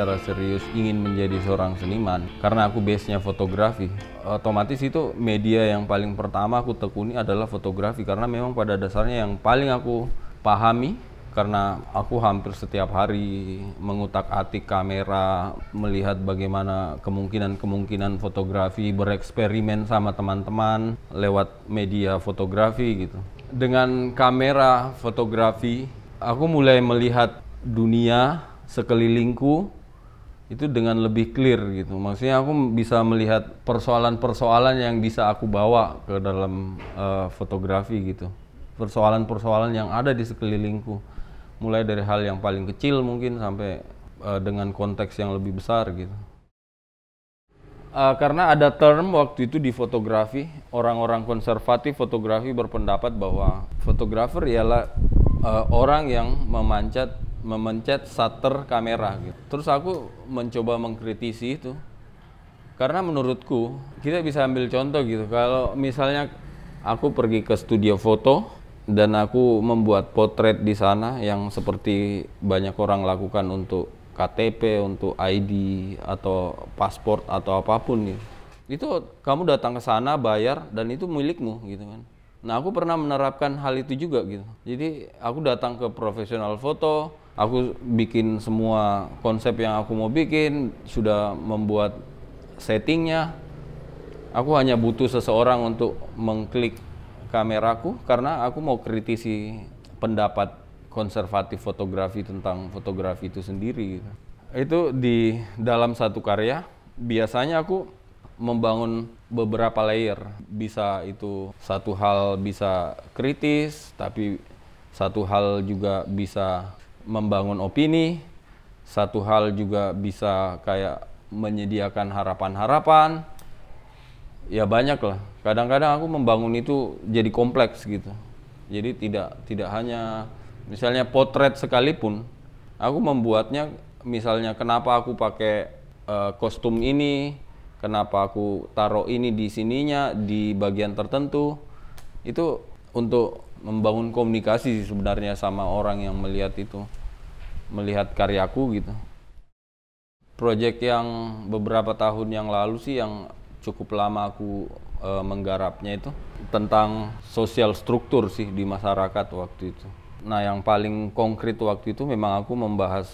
secara serius ingin menjadi seorang seniman, karena aku base-nya fotografi, otomatis itu media yang paling pertama aku tekuni adalah fotografi, karena memang pada dasarnya yang paling aku pahami, karena aku hampir setiap hari mengutak-atik kamera, melihat bagaimana kemungkinan fotografi, bereksperimen sama teman-teman lewat media fotografi gitu. Dengan kamera fotografi, aku mulai melihat dunia sekelilingku itu dengan lebih clear gitu. Maksudnya aku bisa melihat persoalan-persoalan yang bisa aku bawa ke dalam fotografi gitu. Persoalan-persoalan yang ada di sekelilingku. Mulai dari hal yang paling kecil mungkin sampai dengan konteks yang lebih besar gitu. Karena ada term waktu itu di fotografi, orang-orang konservatif fotografi berpendapat bahwa fotografer ialah orang yang memencet shutter kamera gitu. Terus aku mencoba mengkritisi itu. Karena menurutku, kita bisa ambil contoh gitu. Kalau misalnya aku pergi ke studio foto dan aku membuat potret di sana yang seperti banyak orang lakukan untuk KTP, untuk ID atau paspor atau apapun gitu. Itu kamu datang ke sana, bayar, dan itu milikmu gitu kan. Nah, aku pernah menerapkan hal itu juga gitu. Jadi aku datang ke profesional foto, aku bikin semua konsep yang aku mau bikin, sudah membuat settingnya. Aku hanya butuh seseorang untuk mengklik kameraku karena aku mau kritisi pendapat konservatif fotografi tentang fotografi itu sendiri gitu. Itu di dalam satu karya biasanya aku membangun beberapa layer. Bisa itu satu hal bisa kritis, tapi satu hal juga bisa membangun opini, satu hal juga bisa kayak menyediakan harapan-harapan. Ya banyak lah. Kadang-kadang aku membangun itu jadi kompleks gitu. Jadi tidak hanya misalnya potret sekalipun, aku membuatnya misalnya kenapa aku pakai kostum ini, kenapa aku taruh ini di sininya di bagian tertentu. Itu untuk membangun komunikasi sebenarnya sama orang yang melihat itu, melihat karyaku gitu. Proyek yang beberapa tahun yang lalu sih yang cukup lama aku menggarapnya itu tentang sosial struktur sih di masyarakat waktu itu. Nah, yang paling konkret waktu itu memang aku membahas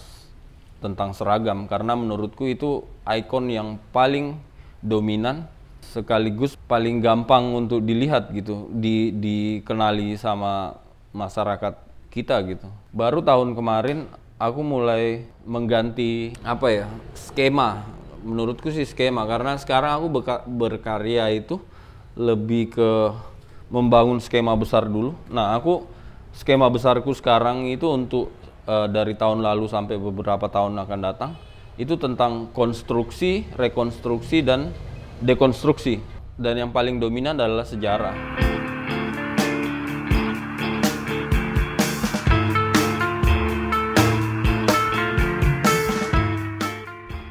tentang seragam karena menurutku itu ikon yang paling dominan sekaligus paling gampang untuk dilihat gitu, dikenali sama masyarakat kita gitu. Baru tahun kemarin aku mulai mengganti skema. Menurutku sih skema, karena sekarang aku berkarya itu lebih ke membangun skema besar dulu. Nah, skema besarku sekarang itu untuk dari tahun lalu sampai beberapa tahun akan datang, itu tentang konstruksi, rekonstruksi, dan dekonstruksi. Dan yang paling dominan adalah sejarah.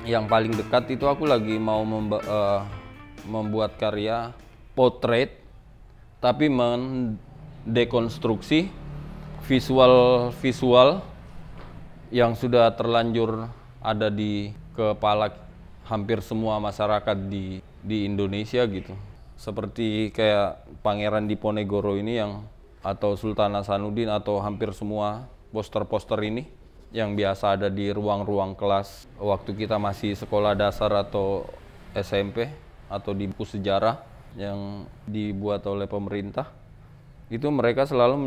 Yang paling dekat itu aku lagi mau membuat karya potret, tapi mendekonstruksi visual yang sudah terlanjur ada di kepala hampir semua masyarakat di Indonesia gitu. Seperti kayak Pangeran Diponegoro ini atau Sultan Hasanuddin atau hampir semua poster-poster ini yang biasa ada di ruang-ruang kelas waktu kita masih sekolah dasar atau SMP atau di buku sejarah yang dibuat oleh pemerintah. Itu mereka selalu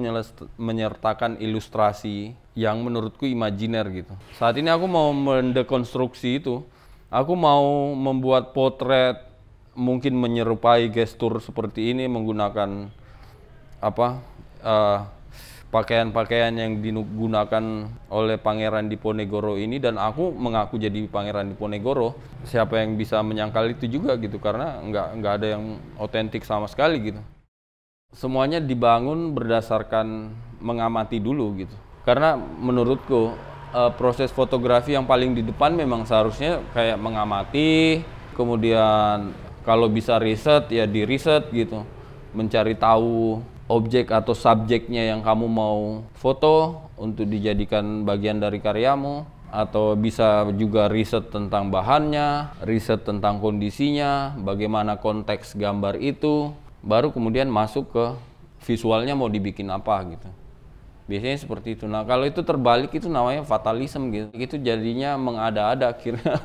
menyertakan ilustrasi yang menurutku imajiner gitu. Saat ini aku mau mendekonstruksi itu. Aku mau membuat potret mungkin menyerupai gestur seperti ini menggunakan pakaian-pakaian yang digunakan oleh Pangeran Diponegoro ini, dan aku mengaku jadi Pangeran Diponegoro. Siapa yang bisa menyangkal itu juga gitu, karena nggak ada yang otentik sama sekali gitu. Semuanya dibangun berdasarkan mengamati dulu gitu. Karena menurutku proses fotografi yang paling di depan memang seharusnya kayak mengamati, kemudian kalau bisa riset ya di riset gitu, mencari tahu objek atau subjeknya yang kamu mau foto untuk dijadikan bagian dari karyamu. atau bisa juga riset tentang bahannya, riset tentang kondisinya, bagaimana konteks gambar itu, baru kemudian masuk ke visualnya mau dibikin apa gitu. Biasanya seperti itu. Nah, kalau itu terbalik itu namanya fatalism gitu. Itu jadinya mengada-ada akhirnya.